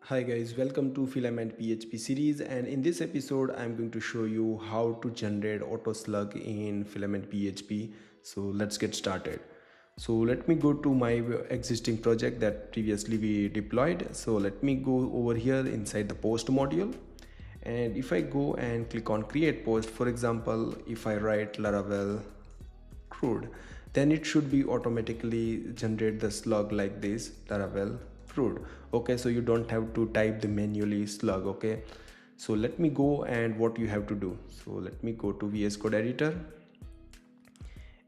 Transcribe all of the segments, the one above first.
Hi guys, welcome to Filament PHP series, and in this episode I'm going to show you how to generate auto slug in Filament PHP. So let's get started. So let me go to my existing project that previously we deployed. So let me go over here inside the post module, and if I go and click on create post, for example, if I write Laravel crude, then it should be automatically generate the slug like this, Laravel crude. Okay, so you don't have to type the manually slug. Okay, so let me go, and what you have to do, so let me go to VS Code editor,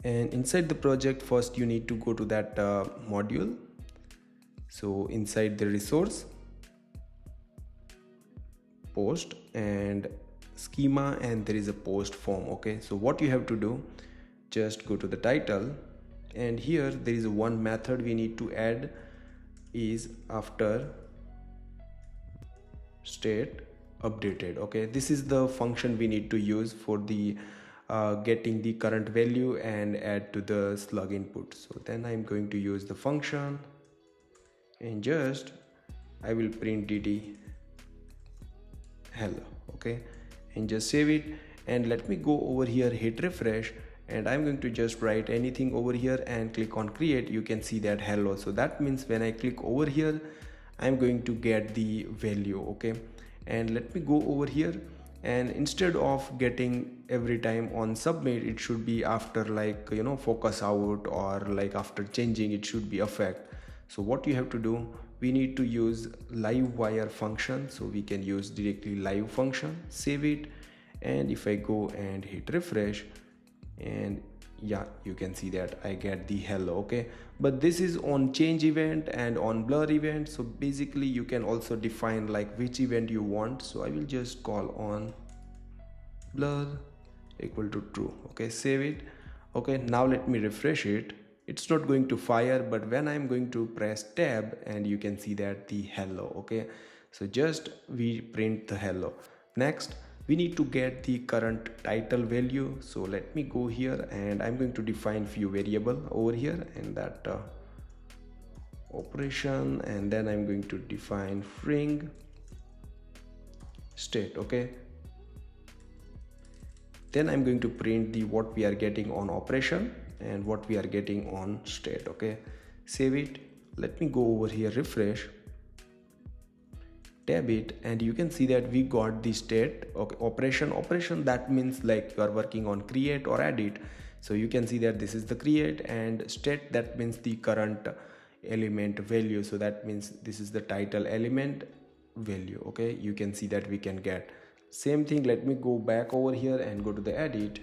and inside the project first you need to go to that module. So inside the resource, post and schema, and there is a post form. Okay, so what you have to do, just go to the title, and here there is one method we need to add, is after state updated. Okay, this is the function we need to use for the getting the current value and add to the slug input. So then I'm going to use the function, and just I will print dd hello. Okay, and just save it, and let me go over here, hit refresh, and I'm going to just write anything over here and click on create. You can see that hello. So that means when I click over here, I'm going to get the value. Okay, and let me go over here, and instead of getting every time on submit, it should be after, like, focus out, or like after changing, it should be affect. So what you have to do, we need to use live wire function, so we can use directly live function, save it, and if I go and hit refresh, and yeah, you can see that I get the hello. Okay, but this is on change event and on blur event. So basically you can also define like which event you want. So I will just call on blur equal to true. Okay, save it. Okay, now let me refresh it. It's not going to fire, but when I'm going to press tab, and you can see that the hello. Okay, so just we print the hello. Next, we need to get the current title value. So let me go here, and I'm going to define few variable over here, and that operation, and then I'm going to define string state. Okay, then I'm going to print the what we are getting on operation and what we are getting on state. Okay, save it. Let me go over here, refresh, tab it, and you can see that we got the state. Okay, operation, that means like you are working on create or edit. So you can see that this is the create, and state, that means the current element value. So that means this is the title element value. Okay, you can see that we can get same thing. Let me go back over here and go to the edit,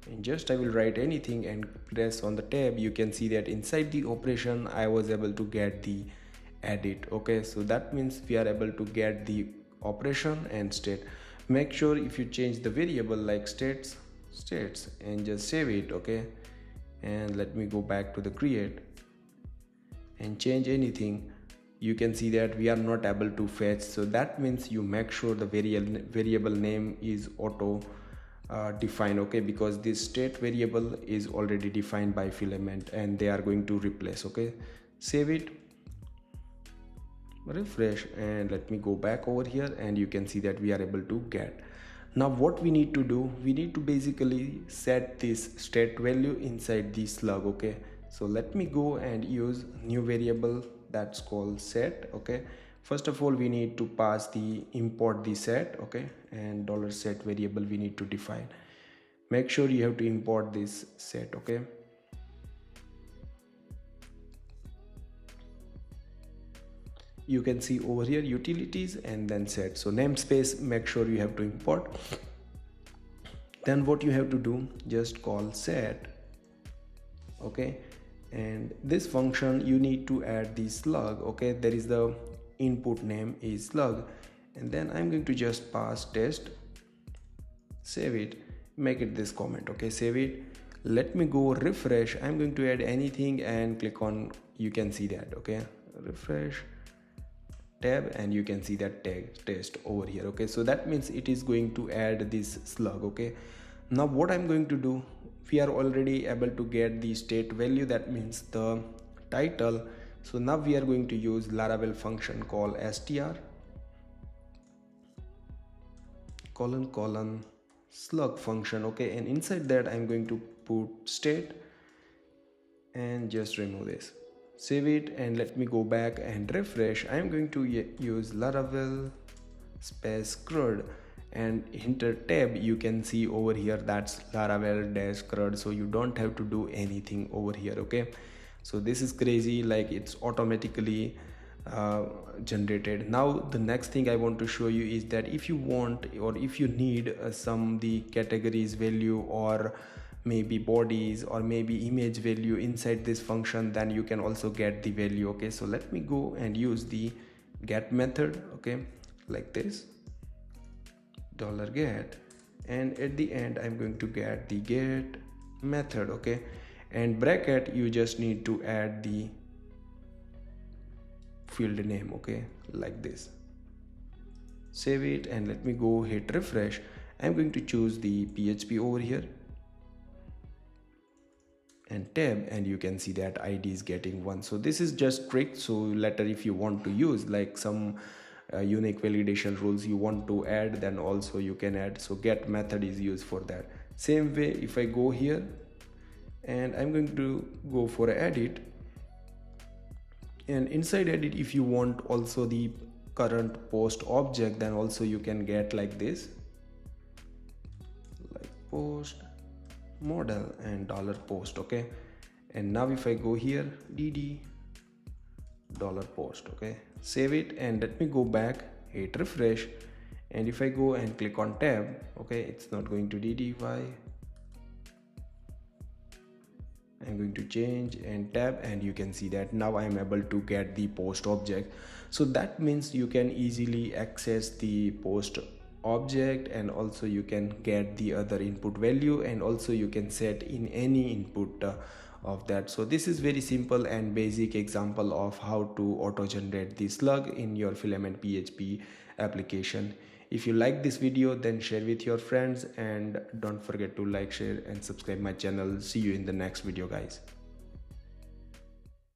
and just I will write anything and press on the tab. You can see that inside the operation I was able to get the edit. Okay, so that means we are able to get the operation and state. Make sure if you change the variable like states, and just save it. Okay, and let me go back to the create and change anything. You can see that we are not able to fetch. So that means you make sure the variable name is auto define. Okay, because this state variable is already defined by Filament, and they are going to replace. Okay, save it, refresh, and let me go back over here, and you can see that we are able to get. Now what we need to do, we need to basically set this state value inside the slug. Okay, so let me go and use new variable that's called set. Okay, first of all we need to pass the import the set. Okay, and $set variable we need to define. Make sure you have to import this set. Okay, you can see over here utilities and then set. So namespace, make sure you have to import. Then what you have to do, just call set. Okay, and this function you need to add the slug. Okay, there is the input name is slug, and then I'm going to just pass test, save it, make it this comment. Okay, save it. Let me go refresh. I'm going to add anything and click on, you can see that. Okay, refresh, tab, and you can see that tag test over here. Okay, so that means it is going to add this slug. Okay, now what I'm going to do, we are already able to get the state value, that means the title. So now we are going to use Laravel function called str : slug function. Okay, and inside that I'm going to put state and just remove this, save it, and let me go back and refresh. I'm going to use Laravel space crud and enter tab. You can see over here that's Laravel dash crud, so you don't have to do anything over here. Okay, so this is crazy, like it's automatically generated. Now the next thing I want to show you is that if you want or if you need some the categories value or maybe bodies or maybe image value inside this function, then you can also get the value. Okay, so let me go and use the get method. Okay, like this $get, and at the end I'm going to get the get method. Okay, and bracket, you just need to add the field name. Okay, like this, save it, and let me go hit refresh. I'm going to choose the PHP over here and tab, and you can see that ID is getting 1. So this is just trick. So later if you want to use like some unique validation rules you want to add, then also you can add. So get method is used for that. Same way, if I go here and I'm going to go for edit, and inside edit if you want also the current post object, then also you can get like this, like post model and $post. Okay, and now if I go here dd $post. Okay, save it, and let me go back, hit refresh, and if I go and click on tab, okay, it's not going to ddy. I'm going to change and tab, and you can see that now I am able to get the post object. So that means you can easily access the post object, and also you can get the other input value, and also you can set in any input of that. So this is very simple and basic example of how to auto generate the slug in your FilamentPHP application. If you like this video, then share with your friends, and don't forget to like, share and subscribe my channel. See you in the next video, guys.